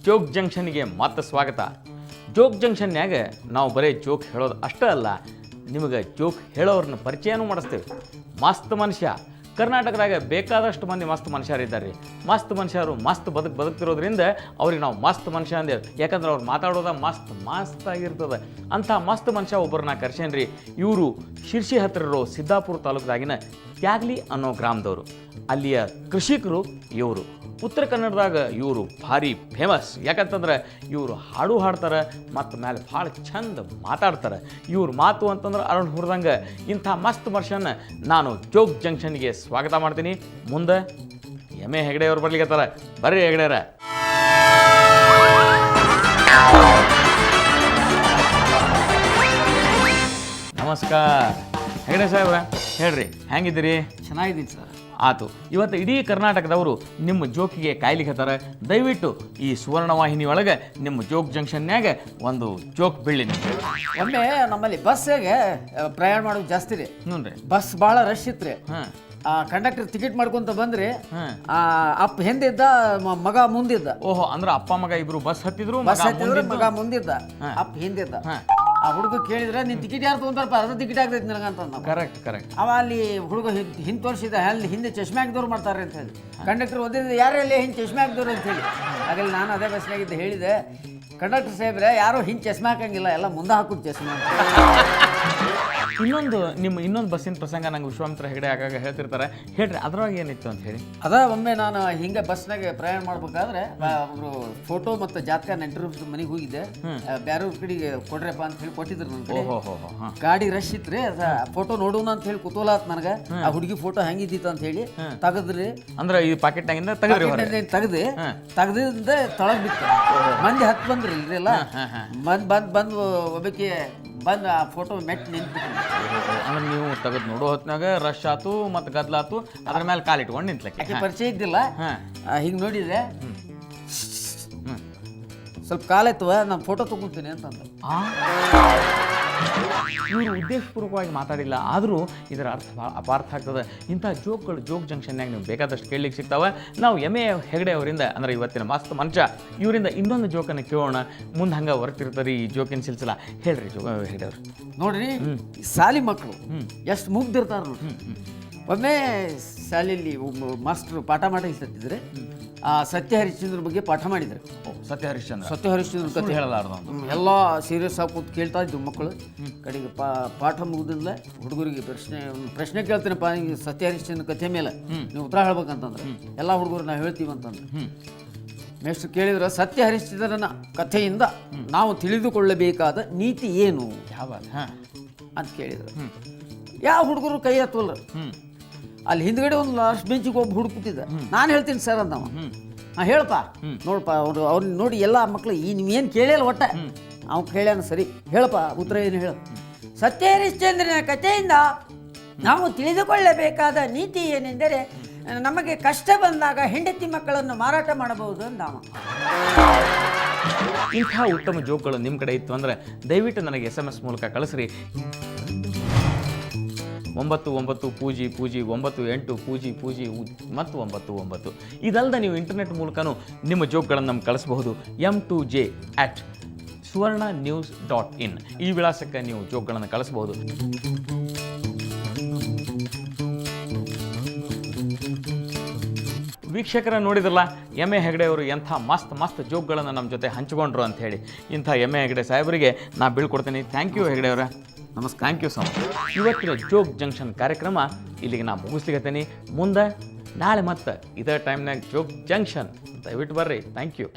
ಜೋಗ್ ಜಂಕ್ಷನ್ಗೆ ಮತ್ತೆ ಸ್ವಾಗತ. ಜೋಗ್ ಜಂಕ್ಷನ್ಯಾಗ ನಾವು ಬರೀ ಜೋಕ್ ಹೇಳೋದು ಅಷ್ಟೇ ಅಲ್ಲ, ನಿಮಗೆ ಜೋಕ್ ಹೇಳೋರನ್ನ ಪರಿಚಯನೂ ಮಾಡಿಸ್ತೇವೆ. ಮಸ್ತ್ ಮನುಷ್ಯ, ಕರ್ನಾಟಕದಾಗ ಬೇಕಾದಷ್ಟು ಮಂದಿ ಮಸ್ತ್ ಮನುಷ್ಯರಿದ್ದಾರೆ ರೀ. ಮಸ್ತ್ ಮನುಷ್ಯರು ಮಸ್ತ್ ಬದುಕ್ತಿರೋದ್ರಿಂದ ಅವ್ರಿಗೆ ನಾವು ಮಸ್ತ್ ಮನುಷ್ಯ ಅಂದೇವೆ. ಯಾಕಂದ್ರೆ ಅವ್ರು ಮಾತಾಡೋದ ಮಸ್ತ್ ಆಗಿರ್ತದೆ. ಅಂಥ ಮಸ್ತ್ ಮನುಷ್ಯ ಒಬ್ಬರನ್ನ ಕರ್ಸೇನ್ರಿ. ಇವರು ಶಿರ್ಸಿ ಹತ್ತಿರ ಇರೋ ಸಿದ್ದಾಪುರ ತಾಲೂಕದಾಗಿನ ತ್ಯಾಗ್ಲಿ ಅನ್ನೋ ಗ್ರಾಮದವರು. ಅಲ್ಲಿಯ ಕೃಷಿಕರು ಇವರು. ಉತ್ತರ ಕನ್ನಡದಾಗ ಇವರು ಭಾರಿ ಫೇಮಸ್. ಯಾಕಂತಂದ್ರೆ ಇವರು ಹಾಡು ಹಾಡ್ತಾರೆ ಮತ್ತು ಮೇಲೆ ಭಾಳ ಚಂದ ಮಾತಾಡ್ತಾರೆ. ಇವ್ರ ಮಾತು ಅಂತಂದ್ರೆ ಅರುಣ್ ಹುರಿದಂಗೆ. ಇಂಥ ಮಸ್ತ್ ಮನುಷ್ಯನ ನಾನು ಜೋಗ್ ಜಂಕ್ಷನ್ಗೆ ಸ್ವಾಗತ ಮಾಡ್ತೀನಿ. ಮುಂದೆ ಎಮ್ಮೆ ಹೆಗಡೆ ಅವ್ರು ಬರ್ಲಿಕ್ಕತ್ತಾರ. ಬರ್ರಿ ಹೆಗಡೆಯರ. ನಮಸ್ಕಾರ ಹೆಗಡೆ ಸಾಹೇಬ್ರ, ಹೇಳ್ರಿ ಹೆಂಗಿದ್ದೀರಿ? ಚೆನ್ನಾಗಿದ್ದೀನಿ ಸರ್. ಆತು. ಇವತ್ತು ಇಡೀ ಕರ್ನಾಟಕದವರು ನಿಮ್ಮ ಜೋಕಿಗೆ ಕಾಯ್ಲಿಕ್ಕತ್ತಾರ. ದಯವಿಟ್ಟು ಈ ಸುವರ್ಣ ವಾಹಿನಿ ಒಳಗೆ ನಿಮ್ಮ ಜೋಗ್ ಜಂಕ್ಷನ್ಯಾಗ ಒಂದು ಜೋಕ್ ಬೀಳಿ. ಒಮ್ಮೆ ನಮ್ಮಲ್ಲಿ ಬಸ್ಸಿಗೆ ಪ್ರಯಾಣ ಮಾಡೋದು ಜಾಸ್ತಿ ರೀ. ಹ್ಞೂ ರೀ. ಬಸ್ ಭಾಳ ರಶ್ ಇತ್ತು. ಹಾಂ. ಕಂಡಕ್ಟರ್ ಟಿಕೆಟ್ ಮಾಡ್ಕೊಂತ ಬಂದ್ರಿ. ಅಪ್ಪ ಹಿಂದಿದ್ದ, ಮಗ ಮುಂದಿದ್ದ. ಓಹೋ, ಅಂದ್ರೆ ಅಪ್ಪ ಮಗ ಇಬ್ರು ಬಸ್ ಹತ್ತಿದ್ರು. ಬಸ್ ಹತ್ತಿದ್ರೆ ಮಗ ಮುಂದಿದ್ದ, ಅಪ್ಪ ಹಿಂದಿದ್ದ. ಆ ಹುಡುಗ ಕೇಳಿದ್ರೆ ನೀನ್ ಟಿಕೆಟ್ ಯಾರು ತಗೊಂತಾರಪ್ಪ, ಅರ್ಧ ಟಿಕೆಟ್ ಆಗ್ತೈತಿ ನನಗಂತ. ಕರೆಕ್ಟ್. ಅವ ಅಲ್ಲಿ ಹುಡುಗ ಹಿಂದೆ ತೋರಿಸಿದ, ಅಲ್ಲಿ ಹಿಂದೆ ಚಶ್ಮೆ ಹಾಕಿದವ್ರು ಮಾಡ್ತಾರೆ ಅಂತ ಹೇಳಿ. ಕಂಡಕ್ಟರ್ ಓದಿದ್ರೆ ಯಾರಲ್ಲಿ ಹಿಂದೆ ಚಶ್ಮೆ ಹಾಕಿದವ್ರು ಅಂತ ಹೇಳಿ. ಹಾಗಲ್ಲಿ ನಾನು ಅದೇ ಬಸ್ನಾಗಿದ್ದೆ. ಹೇಳಿದೆ, ಕಂಡಕ್ಟರ್ ಸಾಹೇಬ್ರೆ ಯಾರೋ ಹಿಂದೆ ಚಶ್ಮೆ ಹಾಕಂಗಿಲ್ಲ, ಎಲ್ಲ ಮುಂದೆ ಹಾಕೋದು ಚಶ್ಮೆ ಅಂತ. ಇನ್ನೊಂದು ಬಸ್ಸಿನ ಪ್ರಸಂಗ ನಂಗೆ ವಿಶ್ವಾಮಿತ್ರ ಹೆಗಡೆ ಆಗಾಗ ಹೇಳ್ತಿರ್ತಾರೆ. ಹೇಳ್ರಿ ಅದ್ರೊಳಗೆ ಏನಿತ್ತು ಅಂತ ಹೇಳಿ. ಒಮ್ಮೆ ನಾನು ಹಿಂಗೆ ಬಸ್ನಾಗ ಪ್ರಯಾಣ ಮಾಡ್ಬೇಕಾದ್ರೆ ಒಬ್ರು ಫೋಟೋ ಮತ್ತು ಜಾತಕ ನೆಂಟರು ಮನೆಗೆ ಹೋಗಿದ್ದೆ. ಬೇರೆ ಕಡೆಗೆ ಕೊಡ್ರಪ್ಪ ಅಂತ ಹೇಳಿ ಕೊಟ್ಟಿದ್ರು ನನ್ನ ಕಡೆ. ಗಾಡಿ ರಶ್ ಇತ್ರಿ. ಫೋಟೋ ನೋಡೋಣ ಅಂತ ಹೇಳಿ ಕುತೂಹಲ ಆತ್ ನನಗೆ. ಆ ಹುಡುಗಿ ಫೋಟೋ ಹೆಂಗಿದ್ದಿತ್ತು ಅಂತ ಹೇಳಿ ತೆಗದ್ರಿ. ಅಂದ್ರೆ ಈ ಪಾಕೆಟ್ನಾಗಿಂದ ತೆಗ್ದಿಂದ ತಳಗ್ ಬಿತ್ತು. ಮಂದಿ ಹತ್ತು ಬಂದ್ರಿ ಇಲ್ರಿಲ್ಲ. ಬಂದು ಒಬ್ಬಕ್ಕೆ ಬಂದು ಆ ಫೋಟೋ ಮೆಟ್ ನಿಂತು. ಅಂದ್ರೆ ನೀವು ತೆಗೆದು ನೋಡೋ ಹೊತ್ನಾಗ ರಶ್ ಆತು ಮತ್ತು ಗದ್ಲಾತು, ಅದ್ರ ಮೇಲೆ ಕಾಲಿಟ್ಕೊಂಡು ನಿಂತ್ಲಕ್ಕೆ. ಪರಿಚಯ ಇದ್ದಿಲ್ಲ. ಹಿಂಗೆ ನೋಡಿದ್ರೆ ಸ್ವಲ್ಪ ಕಾಲೆತ್ತುವ, ನಾನು ಫೋಟೋ ತಗೊಂತೀನಿ ಅಂತಂದ. ಇವರು ಉದ್ದೇಶಪೂರ್ವಕವಾಗಿ ಮಾತಾಡಿಲ್ಲ, ಆದರೂ ಇದರ ಅರ್ಥ ಅಪಾರ್ಥ ಆಗ್ತದೆ. ಇಂಥ ಜೋಕ್ಗಳು ಜೋಗ್ ಜಂಕ್ಷನ್ಯಾಗ ನೀವು ಬೇಕಾದಷ್ಟು ಕೇಳಲಿಕ್ಕೆ ಸಿಗ್ತಾವೆ. ನಾವು ಎಮ್ಮೆ ಹೆಗಡೆ ಅವರಿಂದ, ಅಂದ್ರೆ ಇವತ್ತಿನ ಮಸ್ತ್ ಮನುಷ್ಯ ಇವರಿಂದ ಇನ್ನೊಂದು ಜೋಕನ್ನು ಕೇಳೋಣ. ಮುಂದೆ ಹಂಗೆ ಹೊರಟಿರ್ತಾರೆ ಈ ಜೋಕಿನ ಸಿಲ್ಸಿಲ್ಲ. ಹೇಳ್ರಿ ಹೆಗಡೆ ಅವ್ರು. ನೋಡ್ರಿ, ಶಾಲಿ ಮಕ್ಕಳು ಎಷ್ಟು ಮುಗ್ದಿರ್ತಾರ ನೋಡ್ರಿ. ಒಮ್ಮೆ ಶಾಲೆಯಲ್ಲಿ ಮಾಸ್ಟರ್ ಪಾಠ ಮಾಡಿದ್ರೆ ಆ ಸತ್ಯ ಹರಿಶ್ಚಂದ್ರ ಬಗ್ಗೆ ಪಾಠ ಮಾಡಿದ್ರು. ಸತ್ಯ ಹರಿಶ್ಚಂದ್ರ ಕಥೆ ಹೇಳಲಾರ್ದು ಎಲ್ಲ ಸೀರಿಯಸ್ ಆಗಿ ಕೂತು ಕೇಳ್ತಾ ಇದ್ರು ಮಕ್ಕಳು. ಕಡೆಗೆ ಪಾಠ ಮುಗಿದಿಲ್ಲ, ಹುಡುಗರಿಗೆ ಪ್ರಶ್ನೆ ಕೇಳ್ತೀನಪ್ಪ, ಸತ್ಯ ಹರಿಶ್ಚಂದ್ರ ಕಥೆ ಮೇಲೆ ನೀವು ಉತ್ತರ ಹೇಳ್ಬೇಕಂತಂದ್ರೆ ಎಲ್ಲ ಹುಡುಗರು ನಾವು ಹೇಳ್ತೀವಿ ಅಂತಂದ್ರೆ. ಮೇಷ್ಟ್ರು ಕೇಳಿದ್ರೆ, ಸತ್ಯ ಹರಿಶ್ಚಂದ್ರನ ಕಥೆಯಿಂದ ನಾವು ತಿಳಿದುಕೊಳ್ಳಬೇಕಾದ ನೀತಿ ಏನು ಅಂತ ಕೇಳಿದ್ರು. ಯಾವ ಹುಡುಗರು ಕೈ ಹತ್ತವಲ್ಲ. ಅಲ್ಲಿ ಹಿಂದ್ಗಡೆ ಒಂದು ಲಾಸ್ಟ್ ಬೆಂಚಿಗೆ ಒಬ್ಬ ಹುಡುಗ ಕೂತಿದ್ದ. ನಾನು ಹೇಳ್ತೀನಿ ಸರ್ ಅಂದವ. ಹೇಳಪ್ಪ, ನೋಡಪ್ಪ ಅವ್ರನ್ನ ನೋಡಿ ಎಲ್ಲ ಮಕ್ಕಳು ನೀವೇನು ಕೇಳಿಲ್ಲ ಒಟ್ಟ. ಅವ್ನು ಕೇಳ್ಯಾನ, ಸರಿ ಹೇಳಪ್ಪ ಉತ್ತರ ಏನು ಹೇಳು. ಸತ್ಯ ಹರಿಶ್ಚಂದ್ರನ ಕಥೆಯಿಂದ ನಾವು ತಿಳಿದುಕೊಳ್ಳಬೇಕಾದ ನೀತಿ ಏನೆಂದರೆ, ನಮಗೆ ಕಷ್ಟ ಬಂದಾಗ ಹೆಂಡತಿ ಮಕ್ಕಳನ್ನು ಮಾರಾಟ ಮಾಡಬಹುದು ಅಂದವ. ಇಂಥ ಉತ್ತಮ ಜೋಕ್ಗಳು ನಿಮ್ಮ ಕಡೆ ಇತ್ತು ಅಂದರೆ ದಯವಿಟ್ಟು ನನಗೆ SMS ಮೂಲಕ ಕಳಿಸ್ರಿ. 99 ಮತ್ತು 99. ಇದಲ್ಲದೆ ನೀವು ಇಂಟರ್ನೆಟ್ ಮೂಲಕನೂ ನಿಮ್ಮ ಜೋಕ್ಗಳನ್ನು ನಮ್ಗೆ ಕಳಿಸಬಹುದು. m2j@suvarnanews.in ಈ ವಿಳಾಸಕ್ಕೆ ನೀವು ಜೋಕ್ಗಳನ್ನು ಕಳಿಸಬಹುದು. ವೀಕ್ಷಕರ ನೋಡಿದ್ರಲ್ಲ, ಎಮ್ಮೆ ಹೆಗಡೆ ಅವರು ಎಂಥ ಮಸ್ತ್ ಜೋಕ್ಗಳನ್ನು ನಮ್ಮ ಜೊತೆ ಹಂಚಿಕೊಂಡ್ರು ಅಂತ ಹೇಳಿ. ಇಂಥ ಎಮ್ಮೆ ಹೆಗಡೆ ಸಾಹೇಬರಿಗೆ ನಾ ಬೀಳ್ಕೊಡ್ತೀನಿ. ಥ್ಯಾಂಕ್ ಯು ಹೆಗಡೆ ಅವರ. ನಮಸ್ಕಾರ. Thank you so much. ಇವತ್ತಿನ ಜೋಗ್ ಜಂಕ್ಷನ್ ಕಾರ್ಯಕ್ರಮ ಇಲ್ಲಿಗೆ ನಾ ಮುಗಿಸ್ಲಿಕತ್ತೀನಿ. ಮುಂದೆ ನಾಳೆ ಮತ್ತೆ ಇದೇ ಟೈಮ್ನಾಗ ಜೋಗ್ ಜಂಕ್ಷನ್. ದಯವಿಟ್ಟು ಬರ್ರಿ. Thank you.